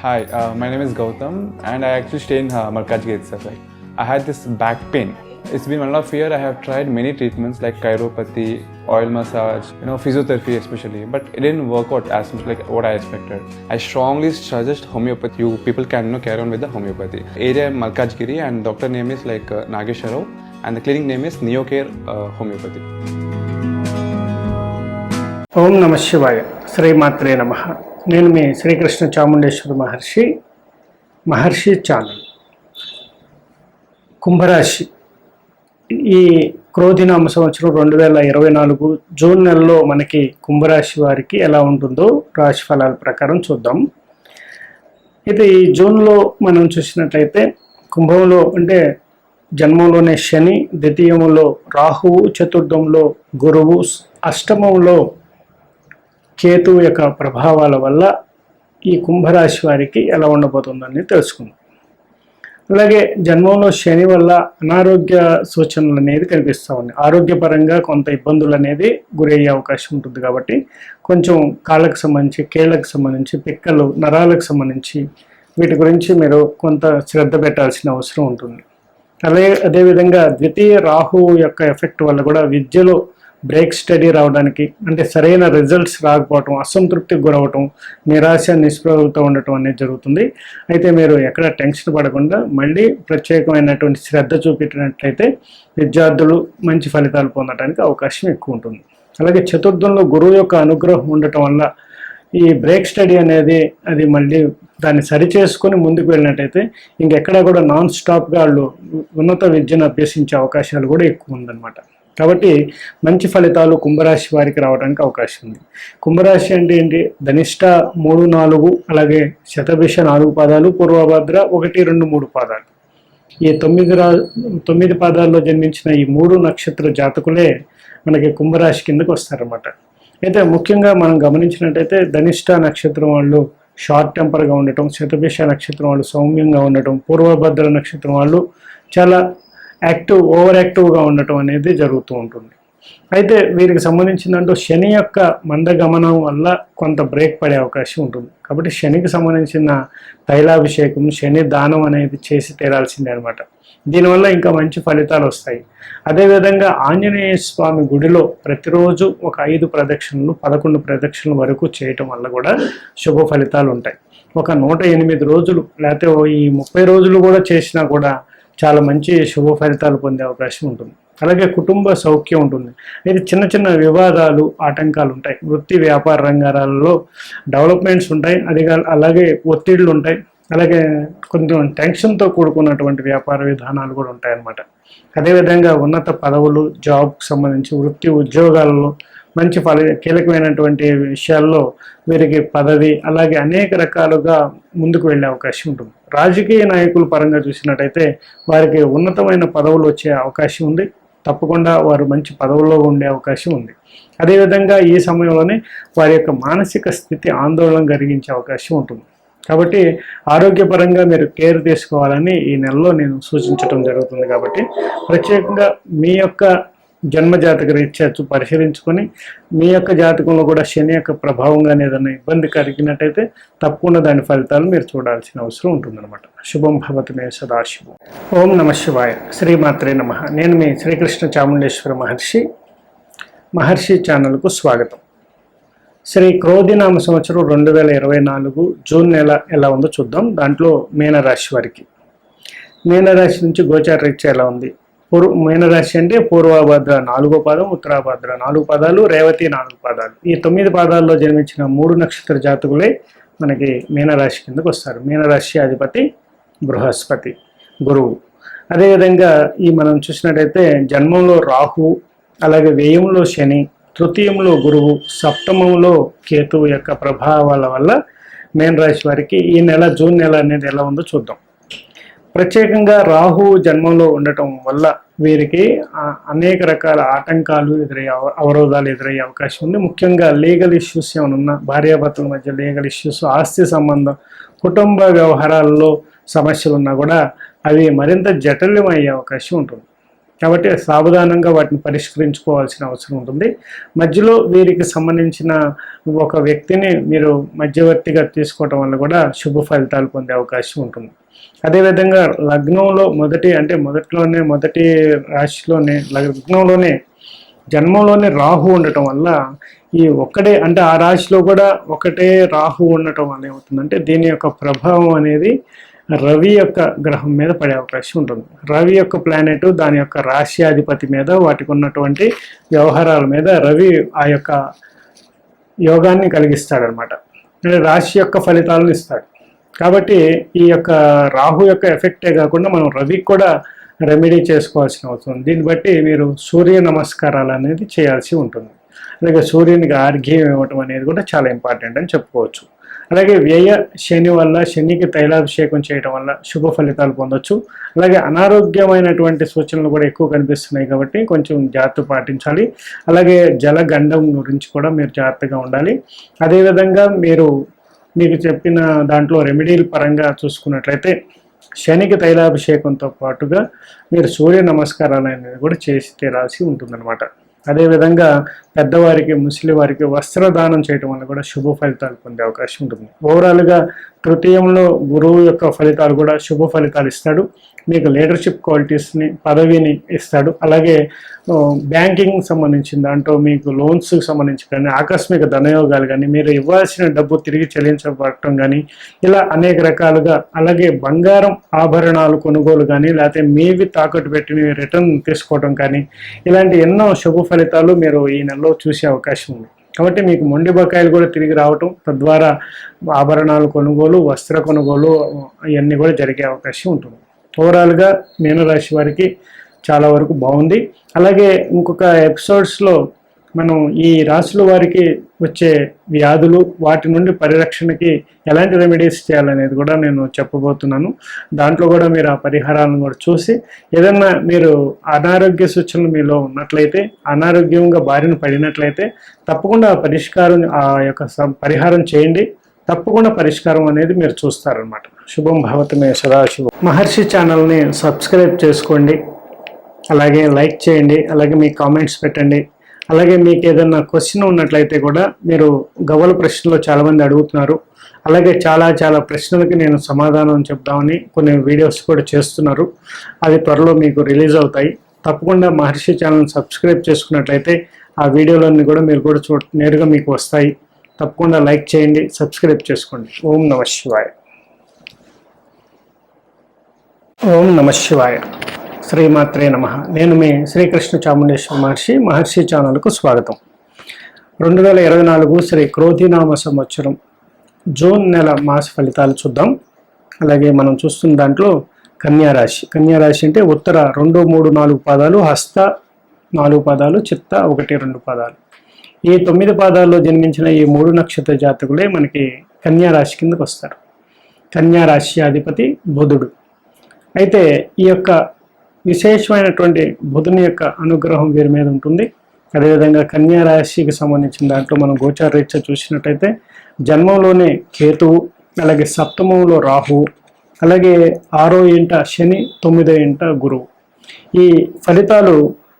Hi, my name is Gautam, and I actually stay in Markajgir itself. Like, I had this back pain. It's been 1.5 years. I have tried many treatments like chiropathy, oil massage, physiotherapy especially, but it didn't work out as much like what I expected. I strongly suggest homeopathy. You people can carry on with the homeopathy. Area Malkajgiri, and doctor name is like Nageshwar Rao, and the clinic name is Neocare Homeopathy. ఓం నమ శివాయ. శ్రీమాత్రే నమః. నేను మీ శ్రీకృష్ణ చాముండేశ్వర మహర్షి channel. కుంభరాశి ఈ క్రోధినామ సంవత్సరం 2024 June నెలలో మనకి కుంభరాశి వారికి ఎలా ఉంటుందో రాశి ఫలాల ప్రకారం చూద్దాం. అయితే ఈ జూన్లో మనం చూసినట్లయితే కుంభంలో అంటే జన్మంలోనే శని, ద్వితీయంలో రాహువు, చతుర్థంలో గురువు, అష్టమంలో కేతువు యొక్క ప్రభావాల వల్ల ఈ కుంభరాశి వారికి ఎలా ఉండబోతుందని తెలుసుకుందాం. అలాగే జన్మంలో శని వల్ల అనారోగ్య సూచనలు అనేది కనిపిస్తూ ఉన్నాయి. ఆరోగ్యపరంగా కొంత ఇబ్బందులు అనేది గురయ్యే అవకాశం ఉంటుంది. కాబట్టి కొంచెం కాళ్ళకు సంబంధించి, కేళ్ళకు సంబంధించి, పిక్కలు, నరాలకు సంబంధించి వీటి గురించి మీరు కొంత శ్రద్ధ పెట్టాల్సిన అవసరం ఉంటుంది. అదేవిధంగా ద్వితీయ రాహువు యొక్క ఎఫెక్ట్ వల్ల కూడా విద్యలో బ్రేక్ స్టడీ రావడానికి, అంటే సరైన రిజల్ట్స్ రాకపోవటం, అసంతృప్తికి గురవటం, నిరాశ నిస్పృహలతో ఉండటం అనేది జరుగుతుంది. అయితే మీరు ఎక్కడ టెన్షన్ పడకుండా మళ్ళీ ప్రత్యేకమైనటువంటి శ్రద్ధ చూపించినట్లయితే విద్యార్థులు మంచి ఫలితాలు పొందడానికి అవకాశం ఎక్కువ ఉంటుంది. అలాగే చతుర్థంలో గురువు యొక్క అనుగ్రహం ఉండటం వల్ల ఈ బ్రేక్ స్టడీ అనేది అది మళ్ళీ దాన్ని సరిచేసుకొని ముందుకు వెళ్ళినట్టయితే ఇంకెక్కడా కూడా నాన్ స్టాప్గా వాళ్ళు ఉన్నత విద్యను అభ్యసించే అవకాశాలు కూడా ఎక్కువ ఉందన్నమాట. కాబట్టి మంచి ఫలితాలు కుంభరాశి వారికి రావడానికి అవకాశం ఉంది. కుంభరాశి అంటే ఏంటి? ధనిష్ట 3, 4, అలాగే శతభిష 4 పాదాలు, పూర్వభద్ర 1, 2, 3 పాదాలు. ఈ 9 పాదాల్లో జన్మించిన ఈ 3 నక్షత్ర జాతకులే మనకి కుంభరాశి కిందకు వస్తారన్నమాట. అయితే ముఖ్యంగా మనం గమనించినట్టయితే ధనిష్ట నక్షత్రం వాళ్ళు షార్ట్ టెంపర్గా ఉండటం, శతభిష నక్షత్రం వాళ్ళు సౌమ్యంగా ఉండటం, పూర్వభద్ర నక్షత్రం వాళ్ళు చాలా ఓవర్ యాక్టివ్గా ఉండటం అనేది జరుగుతూ ఉంటుంది. అయితే వీరికి సంబంధించిందంటూ శని యొక్క మందగమనం వల్ల కొంత బ్రేక్ పడే అవకాశం ఉంటుంది. కాబట్టి శనికి సంబంధించిన తైలాభిషేకం, శని దానం అనేది చేసి తీరాల్సిందే అనమాట. దీనివల్ల ఇంకా మంచి ఫలితాలు వస్తాయి. అదేవిధంగా ఆంజనేయ స్వామి గుడిలో ప్రతిరోజు ఒక 5 ప్రదక్షిణలు, 11 ప్రదక్షిణల వరకు చేయటం వల్ల కూడా శుభ ఫలితాలు ఉంటాయి. ఒక 108 రోజులు లేకపోతే ఈ 30 రోజులు కూడా చేసినా కూడా చాలా మంచి శుభ ఫలితాలు పొందే అవకాశం ఉంటుంది. అలాగే కుటుంబ సౌఖ్యం ఉంటుంది. అయితే చిన్న చిన్న వివాదాలు, ఆటంకాలు ఉంటాయి. వృత్తి వ్యాపార రంగాలలో డెవలప్మెంట్స్ ఉంటాయి. అలాగే ఒత్తిళ్లు ఉంటాయి. అలాగే కొంచెం టెన్షన్తో కూడుకున్నటువంటి వ్యాపార విధానాలు కూడా ఉంటాయన్నమాట. అదేవిధంగా ఉన్నత పదవులు, జాబ్కి సంబంధించి వృత్తి ఉద్యోగాలలో మంచి కీలకమైనటువంటి విషయాల్లో వీరికి పదవి, అలాగే అనేక రకాలుగా ముందుకు వెళ్ళే అవకాశం ఉంటుంది. రాజకీయ నాయకుల పరంగా చూసినట్టయితే వారికి ఉన్నతమైన పదవులు వచ్చే అవకాశం ఉంది. తప్పకుండా వారు మంచి పదవుల్లో ఉండే అవకాశం ఉంది. అదేవిధంగా ఈ సమయంలోనే వారి యొక్క మానసిక స్థితి ఆందోళన కలిగించే అవకాశం ఉంటుంది. కాబట్టి ఆరోగ్యపరంగా మీరు కేర్ తీసుకోవాలని ఈ నెలలో నేను సూచించడం జరుగుతుంది. కాబట్టి ప్రత్యేకంగా మీ యొక్క జన్మజాతక రీత్యా పరిశీలించుకొని మీ యొక్క జాతకంలో కూడా శని యొక్క ప్రభావంగానే ఏదైనా ఇబ్బంది కలిగినట్టయితే తప్పకుండా దాని ఫలితాలు మీరు చూడాల్సిన అవసరం ఉంటుందన్నమాట. శుభం భవతు మే సదాశివం. ఓం నమ శివాయ. శ్రీమాత్రే నమః. నేను మీ శ్రీకృష్ణ చాముండేశ్వర మహర్షి ఛానల్కు స్వాగతం. శ్రీ క్రోధినామ సంవత్సరం 2024 జూన్ నెల ఎలా ఉందో చూద్దాం. దాంట్లో మీనరాశి వారికి, మీనరాశి నుంచి గోచార రీత్యా ఎలా ఉంది? మీనరాశి అంటే పూర్వభద్ర 4వ పాదం, ఉత్తరాభద్ర 4 పాదాలు, రేవతి 4 పాదాలు. ఈ 9 పాదాల్లో జన్మించిన 3 నక్షత్ర జాతకులే మనకి మీనరాశి కిందకు వస్తారు. మీనరాశి అధిపతి బృహస్పతి, గురువు. అదేవిధంగా మనం చూసినట్టయితే జన్మంలో రాహు, అలాగే వ్యయంలో శని, తృతీయంలో గురువు, సప్తమంలో కేతువు యొక్క ప్రభావాల వల్ల మీనరాశి వారికి ఈ నెల జూన్ నెల అనేది ఎలా ఉందో చూద్దాం. ప్రత్యేకంగా రాహు జన్మంలో ఉండటం వల్ల వీరికి అనేక రకాల ఆటంకాలు అవరోధాలు ఎదురయ్యే అవకాశం ఉంది. ముఖ్యంగా లీగల్ ఇష్యూస్ ఏమైనా ఉన్నా, భార్యాభర్తల మధ్య లీగల్ ఇష్యూస్, ఆస్తి సంబంధం, కుటుంబ వ్యవహారాల్లో సమస్యలు ఉన్నా కూడా అవి మరింత జటిలమయ్యే అవకాశం ఉంటుంది. కాబట్టి సావధానంగా వాటిని పరిష్కరించుకోవాల్సిన అవసరం ఉంటుంది. మధ్యలో వీరికి సంబంధించిన ఒక వ్యక్తిని మీరు మధ్యవర్తిగా తీసుకోవటం వల్ల కూడా శుభ ఫలితాలు పొందే అవకాశం ఉంటుంది. అదేవిధంగా లగ్నంలో మొదటి రాశిలోనే లగ్నంలోనే జన్మంలోనే రాహు ఉండటం వల్ల ఈ ఒక్కడే అంటే ఆ రాశిలో కూడా ఒకటే రాహు ఉండటం వల్ల ఏమవుతుందంటే దీని యొక్క ప్రభావం అనేది రవి యొక్క గ్రహం మీద పడే అవకాశం ఉంటుంది. రవి యొక్క ప్లానెట్ దాని యొక్క రాశ్యాధిపతి మీద వాటికి ఉన్నటువంటి వ్యవహారాల మీద రవి ఆ యొక్క యోగాన్ని కలిగిస్తాడనమాట. అంటే రాశి యొక్క ఫలితాలను ఇస్తాడు. కాబట్టి ఈ యొక్క రాహు యొక్క ఎఫెక్టే కాకుండా మనం రవికి కూడా రెమెడీ చేసుకోవాల్సిన అవసరం. దీన్ని బట్టి మీరు సూర్య నమస్కారాలు అనేది చేయాల్సి ఉంటుంది. అలాగే సూర్యునికి ఆర్ఘ్యం ఇవ్వటం అనేది కూడా చాలా ఇంపార్టెంట్ అని చెప్పుకోవచ్చు. అలాగే వ్యయ శని వల్ల శనికి తైలాభిషేకం చేయడం వల్ల శుభ ఫలితాలు పొందొచ్చు. అలాగే అనారోగ్యమైనటువంటి సూచనలు కూడా ఎక్కువ కనిపిస్తున్నాయి కాబట్టి కొంచెం జాగ్రత్త పాటించాలి. అలాగే జలగండం గురించి కూడా మీరు జాగ్రత్తగా ఉండాలి. అదేవిధంగా మీకు చెప్పిన దాంట్లో రెమెడీల పరంగా చూసుకున్నట్లయితే శనికి తైలాభిషేకంతో పాటుగా మీరు సూర్య నమస్కారాలు అనేది కూడా చేసి తీరాల్సి ఉంటుందన్నమాట. అదేవిధంగా పెద్దవారికి ముసలి వారికి వస్త్రదానం చేయడం వల్ల కూడా శుభ ఫలితాలు పొందే అవకాశం ఉంటుంది. ఓవరాల్గా తృతీయంలో గురువు యొక్క ఫలితాలు కూడా శుభ ఫలితాలు ఇస్తాడు. మీకు లీడర్షిప్ క్వాలిటీస్ని పదవిని ఇస్తాడు. అలాగే బ్యాంకింగ్ సంబంధించిన దాంట్లో మీకు లోన్స్కి సంబంధించి కానీ ఆకస్మిక ధనయోగాలు కానీ మీరు ఇవ్వాల్సిన డబ్బు తిరిగి చెల్లించబడటం కానీ ఇలా అనేక రకాలుగా, అలాగే బంగారం ఆభరణాలు కొనుగోలు కానీ లేకపోతే మీవి తాకట్టు పెట్టి రిటర్న్ తీసుకోవడం కానీ ఇలాంటి ఎన్నో శుభ ఫలితాలు మీరు ఈ నెలలో చూసే అవకాశం ఉంది. కాబట్టి మీకు మొండి బకాయిలు కూడా తిరిగి రావటం, తద్వారా ఆభరణాలు కొనుగోలు, వస్త్ర కొనుగోలు ఇవన్నీ కూడా జరిగే అవకాశం ఉంటుంది. ఓవరాల్గా మీనరాశి వారికి చాలా వరకు బాగుంది. అలాగే ఇంకొక ఎపిసోడ్స్లో మనం ఈ రాశుల వారికి వచ్చే వ్యాధులు, వాటి నుండి పరిరక్షణకి ఎలాంటి రెమెడీస్ చేయాలనేది కూడా నేను చెప్పబోతున్నాను. దాంట్లో కూడా మీరు ఆ పరిహారాలను కూడా చూసి ఏదన్నా మీరు అనారోగ్య సూచనలు మీలో ఉన్నట్లయితే, అనారోగ్యంగా బారిన పడినట్లయితే తప్పకుండా ఆ యొక్క పరిహారం చేయండి. తప్పకుండా పరిష్కారం అనేది మీరు చూస్తారనమాట. శుభం భవతమే సదాశివం. మహర్షి ఛానల్ని సబ్స్క్రైబ్ చేసుకోండి, అలాగే లైక్ చేయండి, అలాగే మీ కామెంట్స్ పెట్టండి. అలాగే మీకు ఏదైనా క్వశ్చన్ ఉన్నట్లయితే కూడా మీరు గవ్వల ప్రశ్నలో చాలామంది అడుగుతున్నారు. అలాగే చాలా ప్రశ్నలకి నేను సమాధానం చెప్దామని కొన్ని వీడియోస్ కూడా చేస్తున్నారు. అవి త్వరలో మీకు రిలీజ్ అవుతాయి. తప్పకుండా మహర్షి ఛానల్ని సబ్స్క్రైబ్ చేసుకున్నట్లయితే ఆ వీడియోలన్నీ కూడా మీరు కూడా నేరుగా మీకు వస్తాయి. తప్పకుండా లైక్ చేయండి, సబ్స్క్రైబ్ చేసుకోండి. ఓం నమ శివాయ. ఓం నమ శివాయ. శ్రీమాత్రే నమః. నేను మీ శ్రీకృష్ణ చాముండేశ్వర మహర్షి ఛానల్కు స్వాగతం. 2024 శ్రీ క్రోధినామ సంవత్సరం జూన్ నెల మాస ఫలితాలు చూద్దాం. అలాగే మనం చూస్తున్న దాంట్లో కన్యారాశి అంటే ఉత్తర 2, 3, 4 పాదాలు, హస్త 4 పాదాలు, చిత్త 1, 2 పాదాలు. ఈ 9 పాదాల్లో జన్మించిన ఈ 3 నక్షత్ర జాతకులే మనకి కన్యారాశి కిందకు వస్తారు. కన్యారాశి అధిపతి బుధుడు. అయితే ఈ యొక్క విశేషమైనటువంటి బుధుని యొక్క అనుగ్రహం వీరి మీద ఉంటుంది. అదేవిధంగా కన్యారాశికి సంబంధించిన దాంట్లో మనం గోచార రీత్యా చూసినట్టయితే జన్మంలోనే కేతువు, అలాగే సప్తమంలో రాహువు, అలాగే 6వ ఇంట శని, 9వ ఇంట గురువు. ఈ ఫలితాలు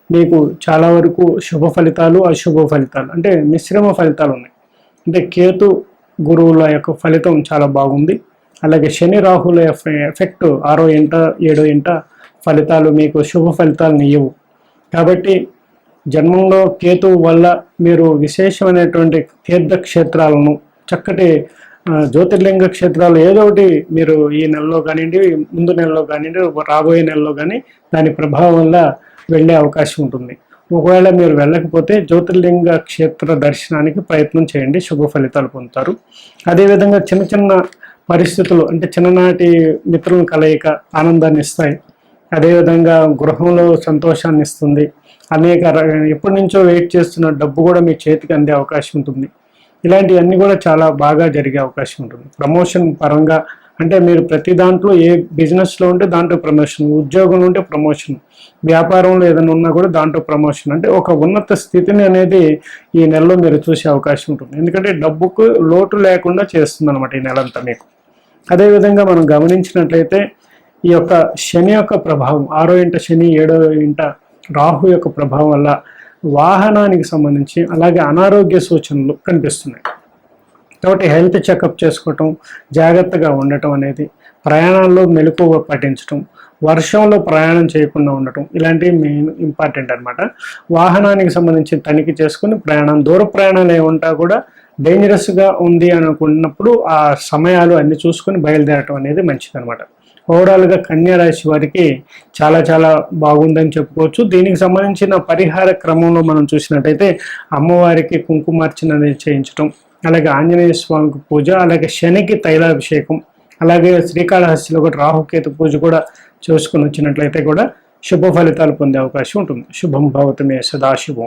మీకు చాలా వరకు శుభ ఫలితాలు, అశుభ ఫలితాలు అంటే మిశ్రమ ఫలితాలు ఉన్నాయి. అంటే కేతు గురువుల యొక్క ఫలితం చాలా బాగుంది. అలాగే శని రాహుల ఎఫెక్ట్ 6వ ఇంట 7వ ఇంట ఫలితాలు మీకు శుభ ఫలితాలను ఇవ్వవు. కాబట్టి జన్మంలో కేతువు వల్ల మీరు విశేషమైనటువంటి తీర్థక్షేత్రాలను, చక్కటి జ్యోతిర్లింగ క్షేత్రాలు ఏదో ఒకటి మీరు ఈ నెలలో కానివ్వండి, ముందు నెలలో కానివ్వండి, రాబోయే నెలలో కానీ దాని ప్రభావం వల్ల వెళ్ళే అవకాశం ఉంటుంది. ఒకవేళ మీరు వెళ్ళకపోతే జ్యోతిర్లింగ క్షేత్ర దర్శనానికి ప్రయత్నం చేయండి, శుభ ఫలితాలు పొందుతారు. అదేవిధంగా చిన్న పరిస్థితులు అంటే చిన్ననాటి మిత్రుల కలయిక ఆనందాన్ని ఇస్తాయి. అదేవిధంగా గృహంలో సంతోషాన్ని ఇస్తుంది. ఎప్పటి నుంచో వెయిట్ చేస్తున్న డబ్బు కూడా మీ చేతికి అందే అవకాశం ఉంటుంది. ఇలాంటివన్నీ కూడా చాలా బాగా జరిగే అవకాశం ఉంటుంది. ప్రమోషన్ పరంగా అంటే మీరు ప్రతి దాంట్లో ఏ బిజినెస్లో ఉంటే దాంట్లో ప్రమోషన్, ఉద్యోగంలో ఉంటే ప్రమోషన్, వ్యాపారంలో ఏదైనా ఉన్నా కూడా దాంట్లో ప్రమోషన్, అంటే ఒక ఉన్నత స్థితిని అనేది ఈ నెలలో మీరు చూసే అవకాశం ఉంటుంది. ఎందుకంటే డబ్బుకు లోటు లేకుండా చేస్తుంది అనమాట ఈ నెలంతా మీకు. అదేవిధంగా మనం గమనించినట్లయితే ఈ యొక్క శని యొక్క ప్రభావం 6వ ఇంట శని, 7వ ఇంట రాహు యొక్క ప్రభావం వల్ల వాహనానికి సంబంధించి అలాగే అనారోగ్య సూచనలు కనిపిస్తున్నాయి. కాబట్టి హెల్త్ చెకప్ చేసుకోవటం, జాగ్రత్తగా ఉండటం అనేది, ప్రయాణాల్లో మెలకువ పాటించటం, వర్షంలో ప్రయాణం చేయకుండా ఉండటం ఇలాంటివి మెయిన్ ఇంపార్టెంట్ అనమాట. వాహనానికి సంబంధించి తనిఖీ చేసుకుని దూర ప్రయాణాలు ఏముంటా కూడా డేంజరస్గా ఉంది అనుకున్నప్పుడు ఆ సమయాలు అన్ని చూసుకొని బయలుదేరటం అనేది మంచిదన్నమాట. ఓవరాల్గా కన్యా రాశి వారికి చాలా చాలా బాగుందని చెప్పుకోవచ్చు. దీనికి సంబంధించిన పరిహార క్రమంలో మనం చూసినట్టయితే అమ్మవారికి కుంకుమార్చన అనేది చేయించటం, అలాగే ఆంజనేయ స్వామికి పూజ, అలాగే శనికి తైలాభిషేకం, అలాగే శ్రీకాళహస్తిలో కూడా రాహుకేతు పూజ కూడా చేసుకుని వచ్చినట్లయితే కూడా శుభ ఫలితాలు పొందే అవకాశం ఉంటుంది. శుభం భవతమే సదాశుభం.